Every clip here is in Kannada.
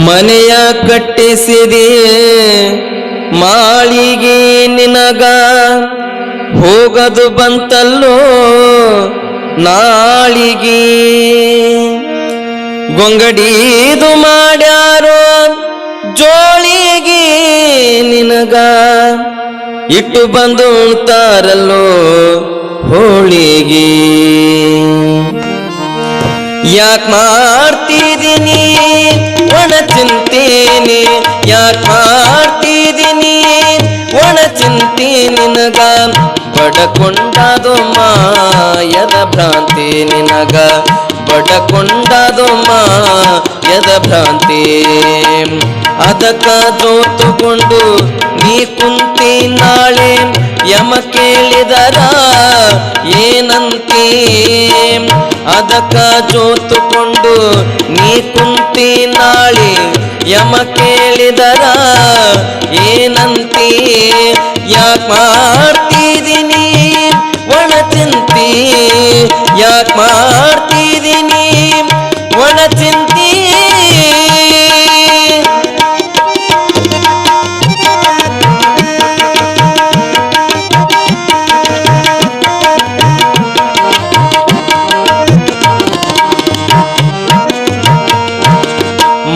ಮನೆಯ ಕಟ್ಟಿಸಿದೆ ಮಾಳಿಗೆ ನಿನಗ ಹೋಗದು ಬಂತಲ್ಲೋ ನಾಳಿಗೆ ಗೊಂಗಡೀದು ಮಾಡ್ಯಾರೋ ಜೋಳಿಗೆ ನಿನಗ ಇಟ್ಟು ಬಂದು ಉಣ್ತಾರಲ್ಲೋ ಹೋಳಿಗೆ ಯಾಕ್ ಮಾಡ್ತಿದೀನಿ ಒಣ ಚಿಂತೇನೆ ಯಾಕ್ ಮಾಡ್ತಿದೀನಿ ಒಣ ಚಿಂತೆ ನಿನಗ ಬಡಕೊಂಡದು ಮಾಯದ ಭ್ರಾಂತಿ ನಿನಗ ಬಡಕೊಂಡದು ಮಾಯದ ಭ್ರಾಂತಿ ಅದಕ್ಕ ಜೋತುಕೊಂಡು ನೀ ಕುಂತಿ ನಾಳೆ ಯಮ ಕೇಳಿದರ ಏನಂತೀ ಅದಕ್ಕ ಜೋತುಕೊಂಡು ನೀ ಕುಂತಿ ನಾಳೆ ಯಮ ಕೇಳಿದರ ಏನಂತೀ ಯಾಕ್ ಮಾಡ್ತಿದೀನಿ ಒಣ ಚಿಂತಿ ಯಾಕ್ ಮಾಡ್ತಿದೀನಿ ಒಣ ಚಿಂತಿ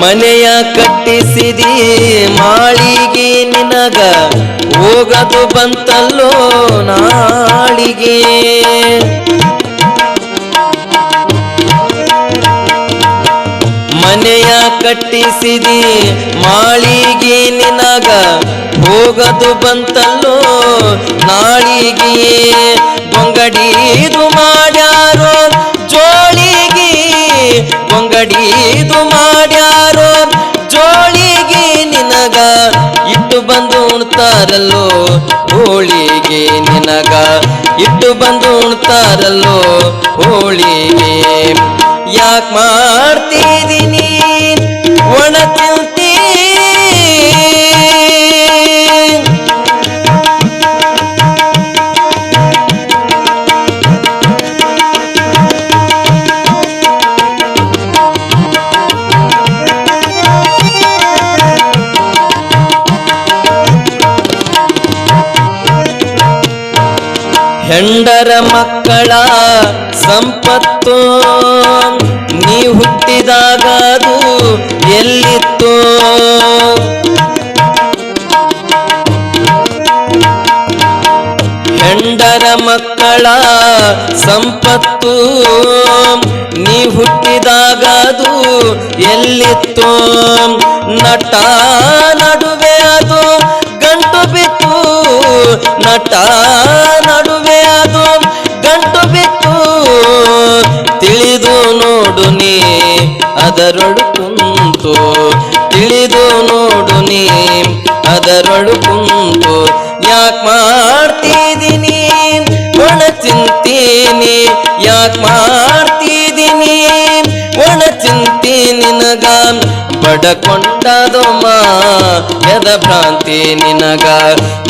ಮನೆಯ ಕಟ್ಟಿಸಿದಿ ಮಾಳಿಗೆ ನಿನಗ ಹೋಗದು ಬಂತಲ್ಲೋ ನಾಳಿಗೆ ಮನೆಯ ಕಟ್ಟಿಸಿದಿ ಮಾಳಿಗೆ ನಿನಗ ಹೋಗದು ಬಂತಲ್ಲೋ ನಾಳಿಗೆ ಗೊಂಗಡೀದು ಮಾಡ್ಯಾರೋ ಜೋಳಿಗೆ ಗೊಂಗಡೀದು ಮಾಡ್ಯಾರೋ ಜೋಳಿಗೆ ನಿನಗ ಇಟ್ಟು ಬಂದು ಉಣ್ತಾರಲ್ಲೋ ಹೋಳಿಗೆ ನಿನಗ ಇಟ್ಟು ಬಂದು ಉಣ್ತಾರಲ್ಲೋ ಹೋಳಿಗೆ ಯಾಕ್ ಮಾಡ್ತಿದೀನಿ ಒಣ ಚಿಂತೆ ಹೆಂಡರ ಮಕ್ಕಳ ಸಂಪತ್ತು ನೀ ಹುಟ್ಟಿದಾಗ ಅದು ಎಲ್ಲಿತ್ತು ಹೆಂಡರ ಮಕ್ಕಳ ಸಂಪತ್ತು ನೀ ಹುಟ್ಟಿದಾಗ ಅದು ಎಲ್ಲಿತ್ತು ನಟ ನಡುವೆ ಅದು ಗಂಟು ಬಿತ್ತು ನಟ ನಡುವೆ ಅದು ಗಂಟು ಬಿತ್ತು ತಿಳಿದು ನೋಡು ನೀ ಅದರೊಳು ಕುಂತು ತಿಳಿದು ನೋಡು ನೀ ಅದರೊಳು ಕುಂತು ಯಾಕ್ ಮಾಡ್ತಿದೀನಿ ಒಣ ಚಿಂತೀನಿ ಯಾಕ್ ಮಾಡ್ತಿದೀನಿ ಒಣ ಚಿಂತೆ ನಿನಗ ಬಡಕೊಂಡದು ಮಾಯದ ಭ್ರಾಂತಿ ನಿನಗ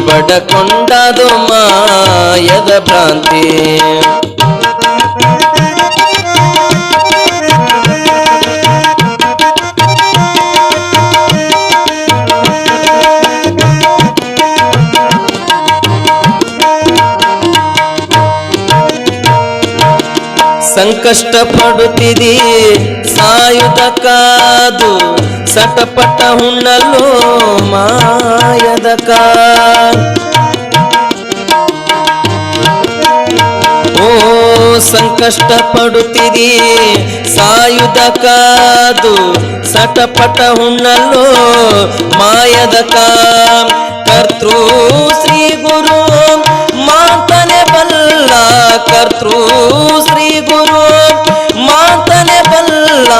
ಬಡಕೊಂಡದು ಮಾಯದ ಭ್ರಾಂತಿ ಸಂಕಷ್ಟ ಪಡುತ್ತಿದಿ ಸಾಯುಧಕಾದು ಸಟಪಟ ಹುಣ್ಣಲು ಮಾಯದಕ ಓ ಸಂಕಷ್ಟ ಪಡುತ್ತಿದಿ ಸಾಯುಧಕಾದು ಸಟಪಟ ಹುಣ್ಣಲು ಮಾಯದಕ ಕರ್ತೃ ಶ್ರೀ ಗುರು ಮಾತನೆ ಬಲ್ಲ ಕರ್ತೃ ಶ್ರೀ ಗುರು ಮಾತನೆ ಬಲ್ಲ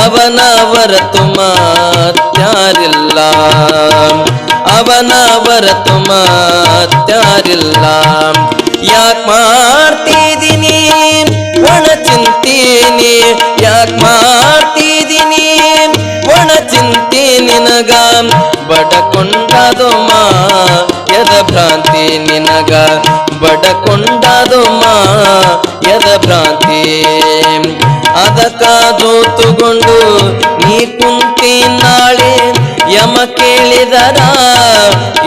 ಅವನ ಹೊರತು ಮತ್ಯಾರಿಲ್ಲ ಅವನ ಹೊರತು ಮತ್ಯಾರಿಲ್ಲ ಯಾಕ್ ಮಾಡ್ತಿದೀನಿ ಒಣ ಚಿಂತೀನಿ ಯಾಕ್ ಮಾಡ್ತಿದೀನಿ ಒಣ ಚಿಂತೆ ನಿನಗ ಬಡಕೊಂಡದು ಮಾಯದ ಭ್ರಾಂತಿ ನಿನಗ ಬಡಕೊಂಡದು ಮಾಯದ ಭ್ರಾಂತಿ ಅದಕ್ಕ ಜೋತುಗೊಂಡು ನೀ ಕುಂತಿ ಯಮ ಕೇಳಿದರ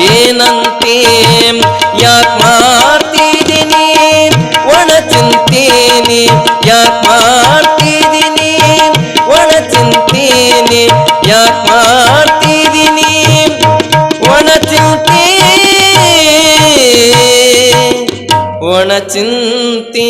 ಏನಂತೆ ಯಾಕ್ ಮಾಡ್ತಿದ್ದೀನಿ ಒಣ ಚಿಂತೀನಿ ಯಾಕ್ ಮಾಡ್ತಿದ್ದೀನಿ ಒಣ ಚಿಂತೀನಿ ಯಾಕ್ ಮಾಡ್ತಿದ್ದೀನಿ ಒಣ ಚಿಂತೆ ಒಣ ಚಿಂತೆ